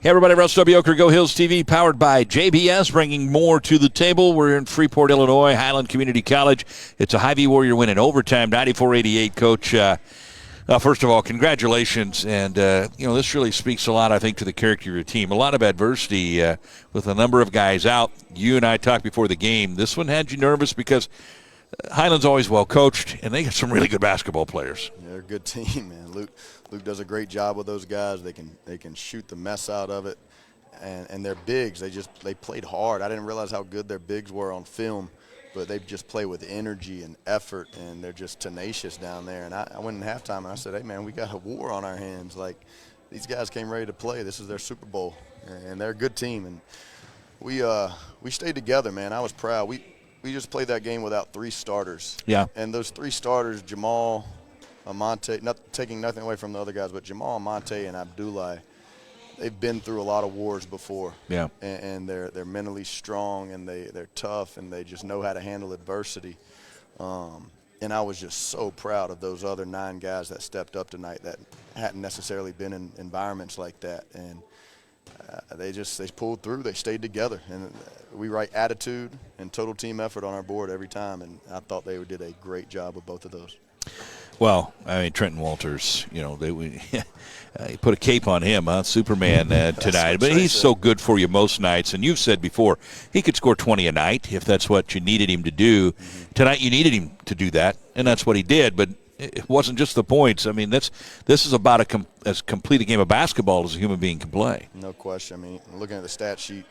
Hey, everybody, Russ W. Oker, Go Hills TV, powered by JBS, bringing more to the table. We're in Freeport, Illinois, Highland Community College. It's a Hy-Vee Warrior win in overtime, 94-88, Coach. First of all, congratulations. And, this really speaks a lot, I think, to the character of your team. A lot of adversity with a number of guys out. You and I talked before the game. This one had you nervous because Highland's always well coached, and they got some really good basketball players. Yeah, they're a good team, man. Luke does a great job with those guys. They can shoot the mess out of it, and their bigs. They played hard. I didn't realize how good their bigs were on film, but they just play with energy and effort, and they're just tenacious down there. And I went in halftime and I said, "Hey, man, we got a war on our hands. Like, these guys came ready to play. This is their Super Bowl, and they're a good team." And we stayed together, man. I was proud. We just played that game without 3 starters. Yeah. And those 3 starters, Jamal, Amante, not taking nothing away from the other guys, but Jamal, Amante, and Abdullah, they've been through a lot of wars before. Yeah. And they're mentally strong, and they're tough, and they just know how to handle adversity. And I was just so proud of those other 9 guys that stepped up tonight that hadn't necessarily been in environments like that. And they pulled through. They stayed together. And we write attitude and total team effort on our board every time, and I thought they did a great job with both of those. Well, I mean, Trenton Walters, he put a cape on him, Superman tonight. But he's so good for you most nights. And you've said before, he could score 20 a night if that's what you needed him to do. Mm-hmm. Tonight you needed him to do that, and that's what he did. But it wasn't just the points. I mean, this is about as complete a game of basketball as a human being can play. No question. I mean, looking at the stat sheet,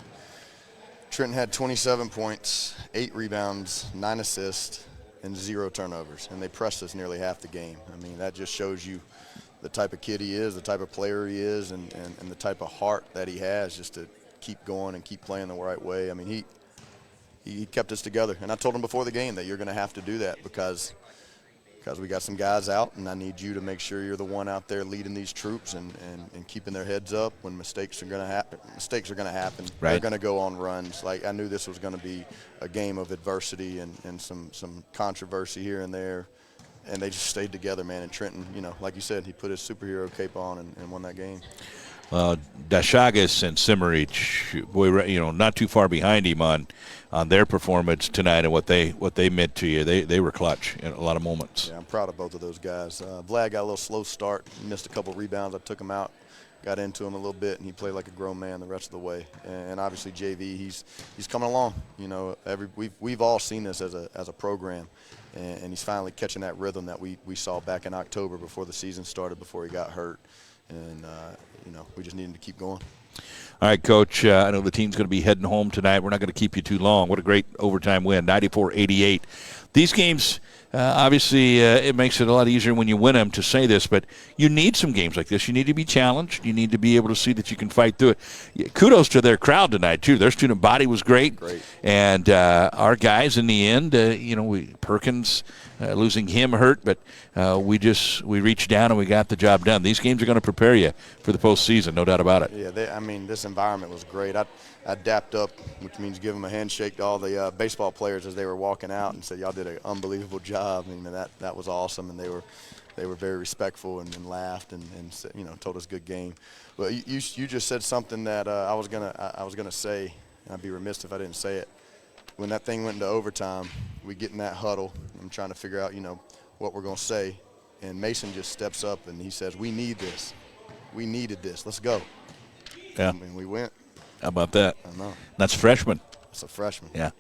Trenton had 27 points, 8 rebounds, 9 assists, and 0 turnovers, and they pressed us nearly half the game. I mean, that just shows you the type of kid he is, the type of player he is, and the type of heart that he has just to keep going and keep playing the right way. I mean, he kept us together, and I told him before the game that you're going to have to do that because we got some guys out, and I need you to make sure you're the one out there leading these troops and keeping their heads up when mistakes are going to happen. Right. They're going to go on runs. Like, I knew this was going to be a game of adversity and some controversy here and there, and they just stayed together, man. And Trenton, like you said, he put his superhero cape on and won that game. Dashagas and Simmerich, boy, not too far behind him on their performance tonight and what they meant to you. They were clutch in a lot of moments. Yeah, I'm proud of both of those guys. Vlad got a little slow start. He missed a couple rebounds. I took him out, got into him a little bit, and he played like a grown man the rest of the way. And obviously JV, he's coming along. We've all seen this as a program, and he's finally catching that rhythm that we saw back in October before the season started, before he got hurt. And we just need him to keep going. All right, Coach, I know the team's going to be heading home tonight. We're not going to keep you too long. What a great overtime win, 94-88. These games, obviously, it makes it a lot easier when you win them to say this, but you need some games like this. You need to be challenged. You need to be able to see that you can fight through it. Kudos to their crowd tonight, too. Their student body was great. And our guys in the end, Perkins losing him hurt, but we reached down and we got the job done. These games are going to prepare you for the postseason, no doubt about it. Yeah, this environment was great. I dapped up, which means give them a handshake to all the baseball players as they were walking out and said, "Y'all did an unbelievable job." I mean, that was awesome, and they were very respectful and laughed and told us good game. But you just said something that I was gonna say, and I'd be remiss if I didn't say it. When that thing went into overtime, we get in that huddle. I'm trying to figure out, what we're going to say. And Mason just steps up and he says, "We need this. We needed this. Let's go." Yeah. I mean, we went. How about that? I know. That's freshman. That's a freshman. Yeah.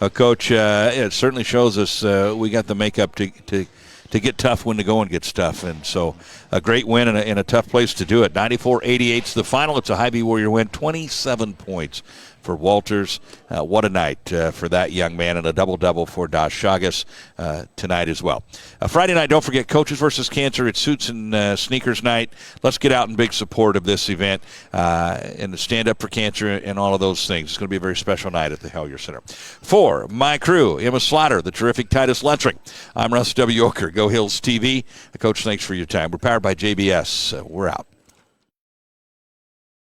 Coach, it certainly shows us we got the makeup to get tough when the going gets tough. And so a great win in a tough place to do it. 94-88's the final. It's a Hy-Vee Warrior win, 27 points for Walters. What a night for that young man, and a double-double for Dashagas tonight as well. Friday night, don't forget, Coaches versus Cancer. It's Suits and Sneakers night. Let's get out in big support of this event and stand up for cancer and all of those things. It's going to be a very special night at the Hellier Center. For my crew, Emma Slaughter, the terrific Titus Lentring, I'm Russ W. Oker, Go Hills TV. Coach, thanks for your time. We're powered by JBS. We're out.